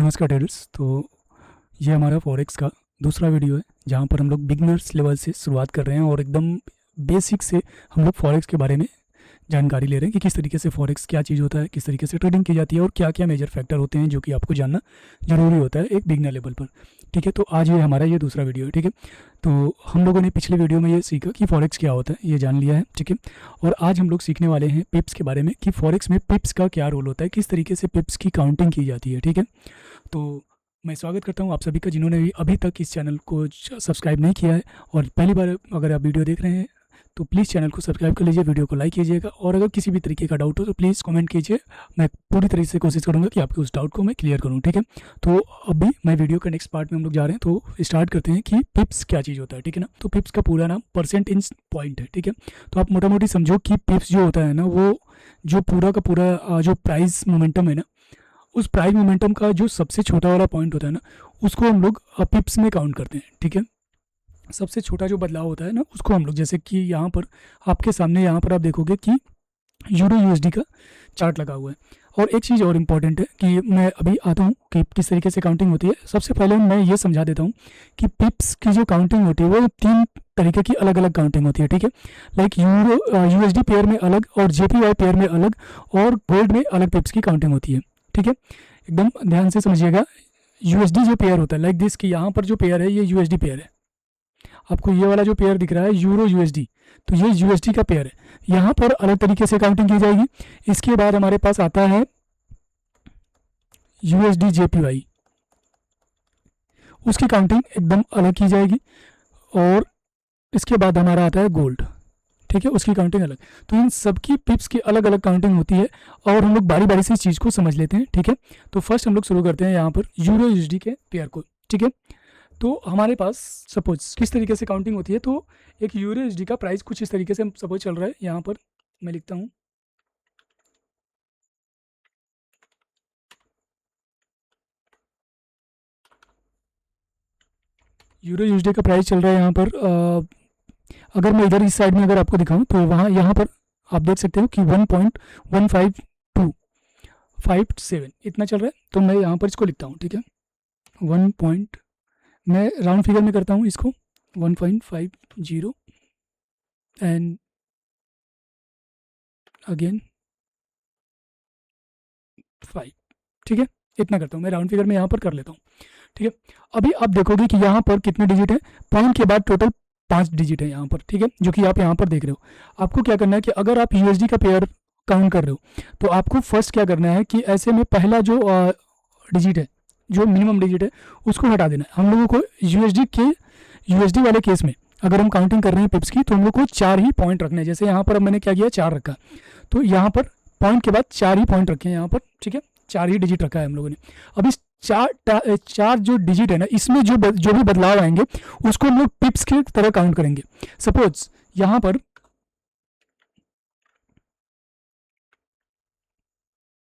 नमस्कार ट्रेडर्स। तो ये हमारा फॉरेक्स का दूसरा वीडियो है जहाँ पर हम लोग बिगनर्स लेवल से शुरुआत कर रहे हैं और एकदम बेसिक से हम लोग फॉरेक्स के बारे में जानकारी ले रहे हैं कि किस तरीके से फॉरेक्स क्या चीज़ होता है, किस तरीके से ट्रेडिंग की जाती है और क्या क्या मेजर फैक्टर होते हैं जो कि आपको जानना ज़रूरी होता है एक बिगनर लेवल पर। ठीक है, तो आज ये हमारा ये दूसरा वीडियो है। ठीक है, तो हम लोगों ने पिछले वीडियो में ये सीखा कि फॉरेक्स क्या होता है, ये जान लिया है। ठीक है, और आज हम लोग सीखने वाले हैं पिप्स के बारे में कि फॉरेक्स में पिप्स का क्या रोल होता है, किस तरीके से पिप्स की काउंटिंग की जाती है। ठीक है, तो मैं स्वागत करता हूं आप सभी का जिन्होंने भी अभी तक इस चैनल को सब्सक्राइब नहीं किया है और पहली बार अगर आप वीडियो देख रहे हैं तो प्लीज़ चैनल को सब्सक्राइब कर लीजिए, वीडियो को लाइक कीजिएगा और अगर किसी भी तरीके का डाउट हो तो प्लीज़ कमेंट कीजिए। मैं पूरी तरीके से कोशिश करूंगा कि आपके उस डाउट को मैं क्लियर करूं। ठीक है, तो अभी मैं वीडियो के नेक्स्ट पार्ट में हम लोग जा रहे हैं, तो स्टार्ट करते हैं कि पिप्स क्या चीज़ होता है। ठीक है ना, तो पिप्स का पूरा नाम परसेंट इंच पॉइंट है। ठीक है, तो आप मोटा मोटी समझो कि पिप्स जो होता है ना, वो जो पूरा का पूरा जो प्राइस मोमेंटम है ना, उस प्राइस मोमेंटम का जो सबसे छोटा वाला पॉइंट होता है ना, उसको हम लोग पिप्स में काउंट करते हैं। ठीक है, सबसे छोटा जो बदलाव होता है ना, उसको हम लोग, जैसे कि यहाँ पर आपके सामने यहाँ पर आप देखोगे कि यूरो यूएसडी का चार्ट लगा हुआ है। और एक चीज़ और इम्पॉर्टेंट है कि मैं अभी आता हूँ कि किस तरीके से काउंटिंग होती है। सबसे पहले मैं ये समझा देता हूँ कि पिप्स की जो काउंटिंग होती है वो 3 तरीके की अलग अलग काउंटिंग होती है। ठीक है, लाइक यूरो यूएसडी पेयर में अलग और जेपीवाई पेयर में अलग और गोल्ड में अलग पिप्स की काउंटिंग होती है। ठीक है, एकदम ध्यान से समझिएगा। यूएसडी जो पेयर होता है, लाइक दिस, कि यहाँ पर जो पेयर है ये यूएसडी पेयर है। आपको ये वाला जो पेयर दिख रहा है यूरो यूएसडी, तो ये यूएसडी का पेयर है। यहाँ पर अलग तरीके से काउंटिंग की जाएगी। इसके बाद हमारे पास आता है यूएसडी जेपीवाई, उसकी काउंटिंग एकदम अलग की जाएगी। और इसके बाद हमारा आता है गोल्ड। ठीक है, उसकी काउंटिंग अलग। तो इन सबकी पिप्स की अलग अलग काउंटिंग होती है और हम लोग बारी बारी से इस चीज़ को समझ लेते हैं। ठीक है, तो फर्स्ट हम लोग शुरू करते हैं यहाँ पर यूरो यूएसडी के पेयर को। ठीक है, तो हमारे पास सपोज किस तरीके से काउंटिंग होती है, तो एक यूरो यूएसडी का प्राइस कुछ इस तरीके से सपोज चल रहा है। यहाँ पर मैं लिखता हूँ यूरो यूएसडी का प्राइस चल रहा है यहाँ पर। अगर मैं इधर इस साइड में अगर आपको दिखाऊं तो वहाँ यहाँ पर आप देख सकते हो कि 1.1527 इतना चल रहा है। तो मैं यहाँ पर इसको लिखता हूँ। ठीक है, 1 पॉइंट, मैं राउंड फिगर में करता हूँ इसको 1.50 एंड अगेन 5। ठीक है, इतना करता हूँ मैं राउंड फिगर में यहाँ पर कर लेता हूँ। ठीक है, अभी आप देखोगे कि यहाँ पर कितने डिजिट है, पॉइंट के बाद टोटल 5 डिजिट है यहाँ पर। ठीक है, जो कि आप यहाँ पर देख रहे हो। आपको क्या करना है कि अगर आप यूएसडी का पेयर काउंट कर रहे हो तो आपको फर्स्ट क्या करना है कि ऐसे में पहला जो डिजिट है, जो मिनिमम डिजिट है, उसको हटा देना है। हम लोगों को यूएसडी वाले केस में अगर हम काउंटिंग कर रहे हैं पिप्स की, तो हम लोग को 4 ही पॉइंट रखने हैं। जैसे यहाँ पर अब मैंने क्या किया, 4 रखा, तो यहाँ पर पॉइंट के बाद 4 ही पॉइंट रखे हैं यहाँ पर। ठीक है, 4 ही डिजिट रखा है हम लोगों ने। अब इस चार जो डिजिट है ना, इसमें जो भी बदलाव आएंगे उसको हम लोग पिप्स की तरह काउंट करेंगे। सपोज यहाँ पर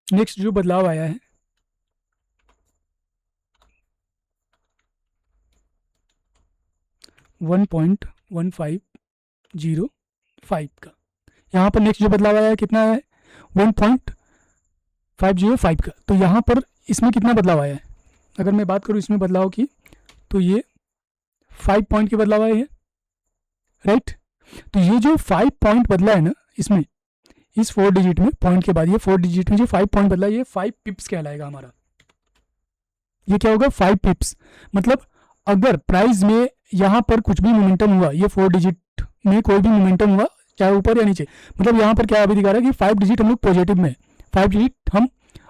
नेक्स्ट जो बदलाव आया है 1.1505 का, यहाँ पर नेक्स्ट जो बदलाव आया है कितना है, 1.505 का। तो यहाँ पर इसमें कितना बदलाव आया है, अगर मैं बात करूँ इसमें बदलाव की, तो ये 5 पॉइंट के बदलाव आए हैं। राइट, तो ये जो 5 पॉइंट बदला है ना, इसमें इस 4 डिजिट में पॉइंट के बाद ये 4 डिजिट में जो 5 पॉइंट बदला, ये 5 पिप्स कहलाएगा हमारा। ये क्या होगा, 5 पिप्स। मतलब अगर प्राइस में यहाँ पर कुछ भी मोमेंटम हुआ, ये 4 डिजिट में कोई भी मोमेंटम हुआ, चाहे ऊपर या नीचे, मतलब यहाँ पर क्या अभी दिखा रहा है कि 5 डिजिट हम लोग पॉजिटिव में, 5 डिजिट हम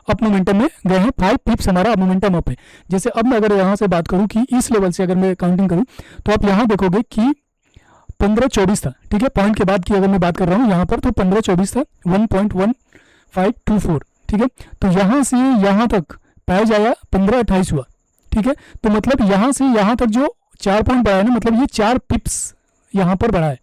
अप मोमेंटम में गए हैं, 5 पिप्स हमारा अप मोमेंटम अप है। जैसे अब मैं अगर यहाँ से बात करूँ कि इस लेवल से अगर मैं काउंटिंग करूँ, तो आप यहाँ देखोगे कि 15-24 था। ठीक है, पॉइंट के बाद की अगर मैं बात कर रहा हूँ यहाँ पर, तो 15-24 था, 1.1524। ठीक है, तो यहाँ से यहाँ तक प्राइस आया 15-28 हुआ। ठीक है, तो मतलब यहाँ से यहाँ तक जो 4 पॉइंट बढ़ा है ना, मतलब ये 4 पिप्स यहाँ पर बढ़ा है।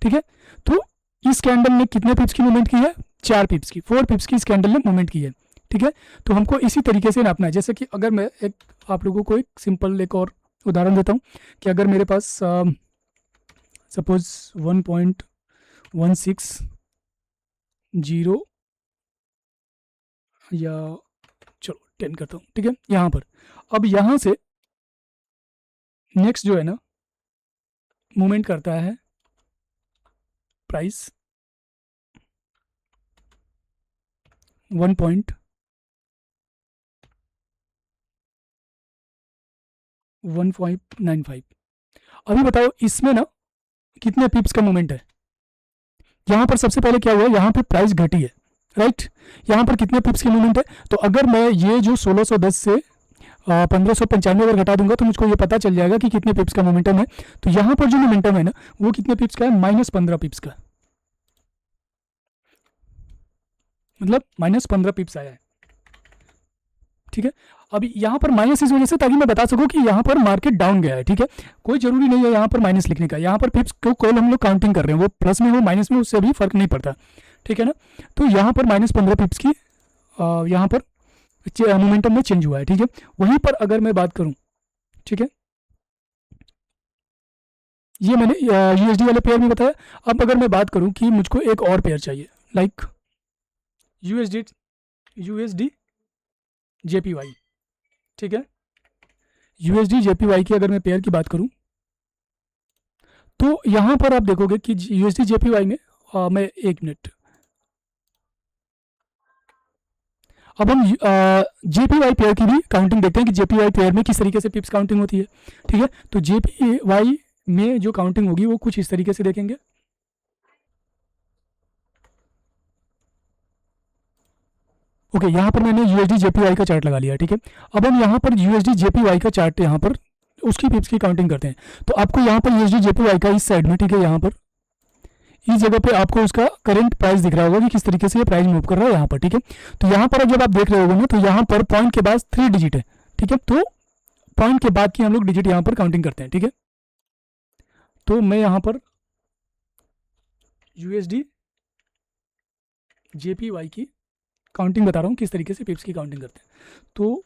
ठीक है, तो इस कैंडल ने कितने पिप्स की मूवमेंट की है, 4 पिप्स की, 4 पिप्स की इस कैंडल ने मूवमेंट की है। ठीक है, तो हमको इसी तरीके से नापना है। जैसे कि अगर मैं एक आप लोगों को एक सिंपल एक और उदाहरण देता हूँ कि अगर मेरे पास सपोज 1.160 या चलो 10 करता हूँ, ठीक है। यहाँ पर अब यहाँ से नेक्स्ट जो है ना मूवमेंट करता है प्राइस 1.1595। अभी बताओ इसमें ना कितने पिप्स का मूवमेंट है। यहाँ पर सबसे पहले क्या हुआ, यहाँ पे प्राइस घटी है, राइट। यहाँ पर कितने पिप्स की मूवमेंट है, तो अगर मैं ये जो 1610 से 1595 अगर घटा दूंगा तो मुझको ये पता चल जाएगा कि कितने पिप्स का मोमेंटम है। तो यहाँ पर जो मोमेंटम है ना वो कितने पिप्स का है, -15 पिप्स का, मतलब -15 पिप्स आया है, ठीक है। अभी यहाँ पर माइनस इस वजह से ताकि मैं बता सकूं कि यहाँ पर मार्केट डाउन गया है, ठीक है। कोई जरूरी नहीं है यहाँ पर माइनस लिखने का, यहाँ पर पिप्स को कॉल हम लोग काउंटिंग कर रहे हैं, वो प्लस में हो माइनस में उससे भी फर्क नहीं पड़ता, ठीक है ना। तो यहाँ पर -15 पिप्स की यहाँ पर मोमेंटम में चेंज हुआ है, ठीक है। वहीं पर अगर मैं बात करूं, ठीक है, ये मैंने यूएसडी वाले पेयर में बताया। अब अगर मैं बात करूं कि मुझको एक और पेयर चाहिए, लाइक यूएसडी जेपीवाई, ठीक है। यूएसडी जेपीवाई की अगर मैं पेयर की बात करूं तो यहां पर आप देखोगे कि यूएसडी जेपीवाई में मैं एक मिनट, अब हम जेपीवाई पेयर की भी काउंटिंग देखते हैं कि जेपीवाई पेयर में किस तरीके से पिप्स काउंटिंग होती है, ठीक है। तो जेपीवाई में जो काउंटिंग होगी वो कुछ इस तरीके से देखेंगे। ओके, यहाँ पर मैंने यूएसडी जेपीवाई का चार्ट लगा लिया, ठीक है। अब हम यहाँ पर यूएसडी जेपीवाई का चार्ट यहाँ पर उसकी पिप्स की काउंटिंग करते हैं। तो आपको यहाँ पर यूएसडी जेपीवाई का इस साइड में, ठीक है, यहाँ पर इस जगह पे आपको उसका करंट प्राइस दिख रहा होगा कि किस तरीके से ये प्राइस मूव कर रहा है यहाँ पर, ठीक है। तो यहाँ पर जब आप देख रहे होगे ना तो यहाँ पर पॉइंट के बाद 3 डिजिट है, ठीक है। तो पॉइंट के बाद की हम लोग डिजिट यहाँ पर काउंटिंग करते हैं, ठीक है। तो मैं यहाँ पर यूएसडी जेपीवाई की काउंटिंग बता रहा हूँ किस तरीके से पिप्स की काउंटिंग करते हैं। तो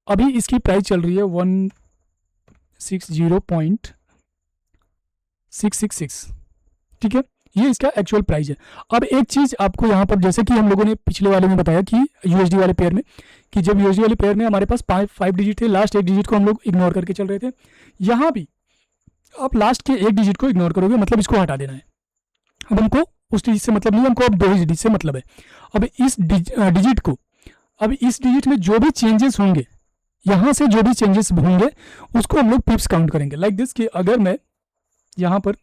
अभी इसकी प्राइस चल रही है 160.666, ठीक है। ये इसका एक्चुअल प्राइस है। अब एक चीज आपको यहाँ पर, जैसे कि हम लोगों ने पिछले वाले में बताया कि यूएसडी वाले पेयर में, कि जब यूएसडी वाले पेयर में हमारे पास 5 डिजिट थे, लास्ट एक डिजिट को हम लोग इग्नोर करके चल रहे थे। यहाँ भी आप लास्ट के एक डिजिट को इग्नोर करोगे, मतलब इसको हटा देना है। अब हमको उस डिजिट से मतलब नहीं, हमको अब 2 डिजिट से मतलब है। अब इस डिजिट को, अब इस डिजिट में जो भी चेंजेस होंगे, यहाँ से जो भी चेंजेस होंगे उसको हम लोग पिप्स काउंट करेंगे, लाइक दिस, कि अगर मैं यहाँ पर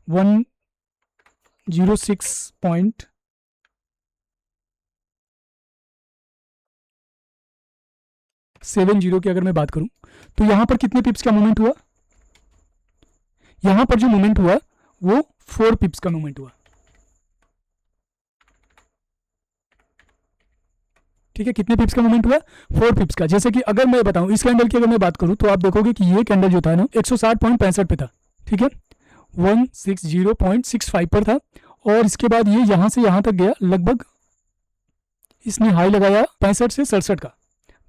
106.70 की अगर मैं बात करूं तो यहाँ पर कितने पिप्स का मूवमेंट हुआ, यहाँ पर जो मूवमेंट हुआ वो 4 पिप्स का मूवमेंट हुआ, ठीक है। कितने पिप्स का मूवमेंट हुआ, 4 पिप्स का। जैसे कि अगर मैं बताऊं इस कैंडल की अगर मैं बात करूं तो आप देखोगे कि ये कैंडल जो था ना 160.65 पे था, ठीक है, 160.65 पर था। और इसके बाद ये यहां से यहां तक गया, लगभग इसने हाई लगाया 65 से 67 का,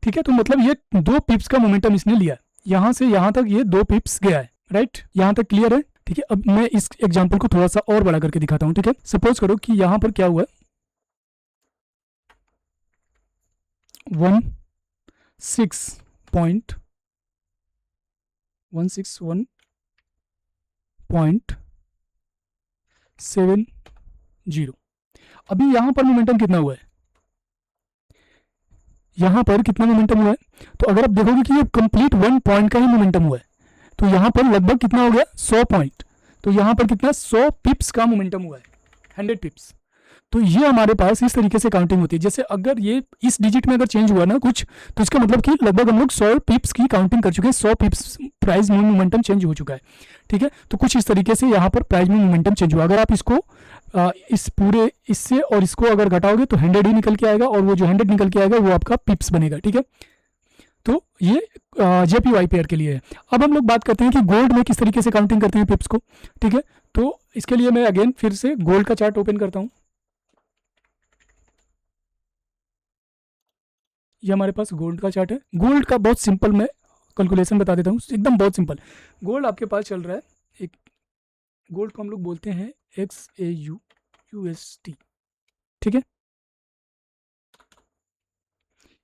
ठीक है। तो मतलब ये 2 पिप्स का मोमेंटम इसने लिया, यहां से यहां तक ये 2 पिप्स गया है, राइट। यहां तक क्लियर है, ठीक है। अब मैं इस एग्जांपल को थोड़ा सा और बड़ा करके दिखाता हूं, ठीक है। सपोज करो कि यहां पर क्या हुआ, 161.70। अभी यहां पर मोमेंटम कितना हुआ है, यहां पर कितना मोमेंटम हुआ है, तो अगर आप देखोगे कि ये कंप्लीट 1 पॉइंट का ही मोमेंटम हुआ है, तो यहां पर लगभग कितना हो गया, 100 पॉइंट। तो यहां पर कितना, 100 पिप्स का मोमेंटम हुआ है, 100 पिप्स। तो ये हमारे पास इस तरीके से काउंटिंग होती है। जैसे अगर ये इस डिजिट में अगर चेंज हुआ ना कुछ, तो इसका मतलब कि लगभग हम लोग 100 पिप्स की काउंटिंग कर चुके हैं, 100 पिप्स प्राइस में मोमेंटम चेंज हो चुका है, ठीक है। तो कुछ इस तरीके से यहाँ पर प्राइस में मोमेंटम चेंज हुआ। अगर आप इसको इस पूरे इससे और इसको अगर घटाओगे तो 100 ही निकल के आएगा, और वो जो 100 निकल के आएगा वो आपका पिप्स बनेगा, ठीक है। तो ये जेपीवाई पेयर के लिए है। अब हम लोग बात करते हैं कि गोल्ड में किस तरीके से काउंटिंग करते हैं पिप्स को, ठीक है। तो इसके लिए मैं अगेन फिर से गोल्ड का चार्ट ओपन करता हूँ। ये हमारे पास गोल्ड का चार्ट है। गोल्ड का बहुत सिंपल मैं कैलकुलेशन बता देता हूँ, एकदम बहुत सिंपल। गोल्ड आपके पास चल रहा है, एक गोल्ड को हम लोग बोलते हैं XAU USD, ठीक है।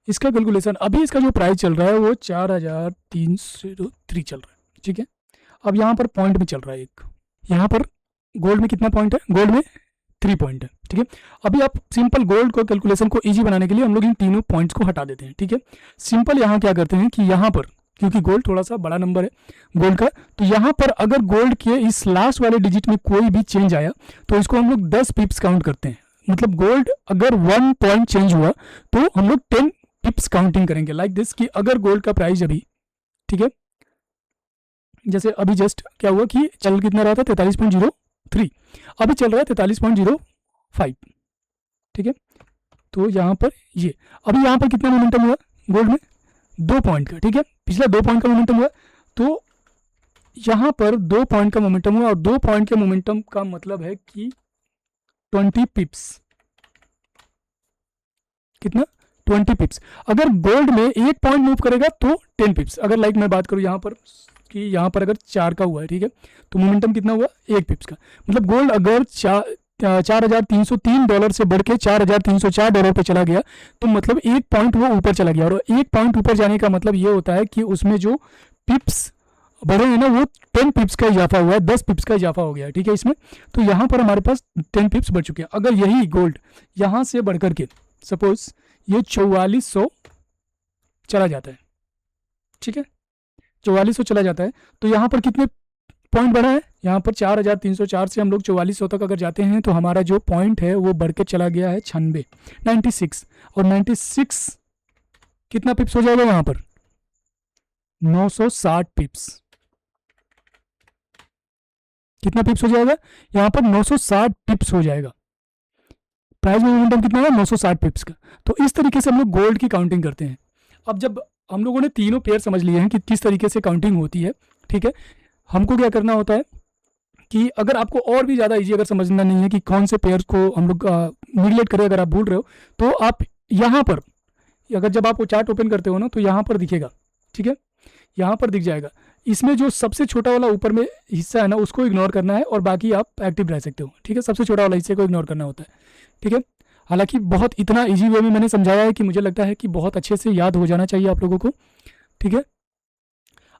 इसका कैलकुलेशन अभी इसका जो प्राइस चल रहा है वो 4303 चल रहा है, ठीक है। अब यहाँ पर पॉइंट में चल रहा है एक, यहाँ पर गोल्ड में कितना पॉइंट है, गोल्ड में 3 पॉइंट है, ठीक है। अभी आप सिंपल गोल्ड को कैलकुलेशन को इजी बनाने के लिए हम लोग इन तीनों पॉइंट्स को हटा देते हैं, ठीक है। सिंपल यहाँ क्या करते हैं कि यहाँ पर क्योंकि गोल्ड थोड़ा सा बड़ा नंबर है गोल्ड का, तो यहाँ पर अगर गोल्ड के इस लास्ट वाले डिजिट में कोई भी चेंज आया तो इसको हम लोग 10 पिप्स काउंट करते हैं। मतलब गोल्ड अगर 1 पॉइंट चेंज हुआ तो हम लोग 10 पिप्स काउंटिंग करेंगे। लाइक दिस कि अगर गोल्ड का प्राइस अभी, ठीक है, जैसे अभी जस्ट क्या हुआ कि चल कितना रहा था 43.03, अभी चल रहा है 43.05, ठीक है। तो यहाँ पर ये अभी यहाँ पर कितना मोमेंटम हुआ गोल्ड में 2 पॉइंट का, ठीक है। पिछला 2 पॉइंट का मोमेंटम हुआ, तो यहाँ पर 2 पॉइंट का मोमेंटम हुआ और 2 पॉइंट के मोमेंटम का मतलब है कि 20 पिप्स, कितना 20 पिप्स। अगर गोल्ड में 1 पॉइंट मूव करेगा तो 10 पिप्स। अगर लाइक मैं बात करूँ यहाँ पर कि यहाँ पर अगर 4 का हुआ है, ठीक है, तो मोमेंटम कितना हुआ 1 पिप्स का। मतलब गोल्ड अगर $4,303 से बढ़ के $4,304 पे चला गया तो मतलब 1 पॉइंट वो ऊपर चला गया, और 1 पॉइंट ऊपर जाने का मतलब ये होता है कि उसमें जो पिप्स बढ़े हैं ना वो 10 पिप्स का इजाफा हुआ है, 10 पिप्स का इजाफा हो गया है, ठीक है इसमें। तो यहाँ पर हमारे पास 10 पिप्स बढ़ चुके हैं। अगर यही गोल्ड यहाँ से बढ़ करके सपोज ये 4400 चला जाता है, ठीक है, 4400 चला जाता है, तो यहाँ पर कितने पॉइंट बढ़ा है, यहाँ पर 4304 से हम लोग 4400 तक अगर जाते हैं तो हमारा जो पॉइंट है वो बढ़ के चला गया है 96, और 96 कितना पिप्स हो जाएगा वहां पर 960 पिप्स। कितना पिप्स हो जाएगा यहाँ पर 960 पिप्स हो जाएगा। प्राइस में मोमेंटम कितना है 960 पिप्स का। तो इस तरीके से हम लोग गोल्ड की काउंटिंग करते हैं। अब जब हम लोगों ने तीनों पेयर समझ लिए हैं कि किस तरीके से काउंटिंग होती है, ठीक है, हमको क्या करना होता है कि अगर आपको और भी ज़्यादा इजी अगर समझना नहीं है कि कौन से पेयर्स को हम लोग निगलेक्ट करें, अगर आप भूल रहे हो तो आप यहाँ पर अगर जब आप वो चार्ट ओपन करते हो ना तो यहाँ पर दिखेगा, ठीक है, यहाँ पर दिख जाएगा। इसमें जो सबसे छोटा वाला ऊपर में हिस्सा है ना उसको इग्नोर करना है और बाकी आप एक्टिव रह सकते हो, ठीक है। सबसे छोटा वाला हिस्से को इग्नोर करना होता है, ठीक है। हालांकि बहुत इतना इजी वे में मैंने समझाया है कि मुझे लगता है कि बहुत अच्छे से याद हो जाना चाहिए आप लोगों को, ठीक है।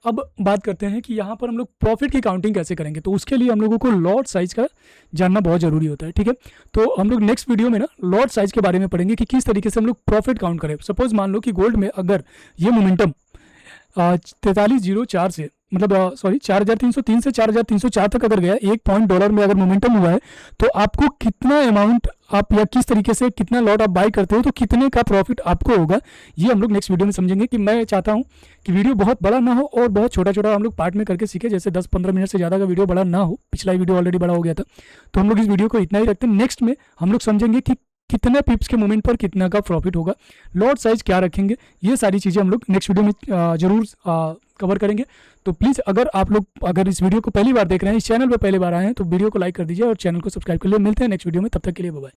अब बात करते हैं कि यहाँ पर हम लोग प्रॉफिट की काउंटिंग कैसे करेंगे, तो उसके लिए हम लोगों को लॉट साइज का जानना बहुत ज़रूरी होता है, ठीक है। तो हम लोग नेक्स्ट वीडियो में ना लॉट साइज के बारे में पढ़ेंगे कि किस तरीके से हम लोग प्रॉफिट काउंट करें। सपोज मान लो कि गोल्ड में अगर ये मोमेंटम 4304 से मतलब 4303 से 4304 तक अगर गया, $1 में अगर मोमेंटम हुआ है तो आपको कितना अमाउंट आप या किस तरीके से कितना लॉट आप बाय करते हो तो कितने का प्रॉफिट आपको होगा, ये हम लोग नेक्स्ट वीडियो में समझेंगे। कि मैं चाहता हूँ कि वीडियो बहुत बड़ा ना हो और बहुत छोटा छोटा हम लोग पार्ट में करके सीखे, जैसे 10-15 मिनट से ज़्यादा का वीडियो बड़ा ना हो। पिछला वीडियो ऑलरेडी बड़ा हो गया था, तो हम लोग इस वीडियो को इतना ही रखते हैं। नेक्स्ट में हम लोग समझेंगे कि कितने पिप्स के मोमेंट पर कितना का प्रॉफिट होगा, लॉट साइज क्या रखेंगे, ये सारी चीज़ें हम लोग नेक्स्ट वीडियो में ज़रूर कवर करेंगे। तो प्लीज़ अगर आप लोग अगर इस वीडियो को पहली बार देख रहे हैं, इस चैनल पर पहली बार आए हैं, तो वीडियो को लाइक कर दीजिए और चैनल को सब्सक्राइब कर लिए। मिलते हैं नेक्स्ट वीडियो में, तब तक के लिए बाय बाय।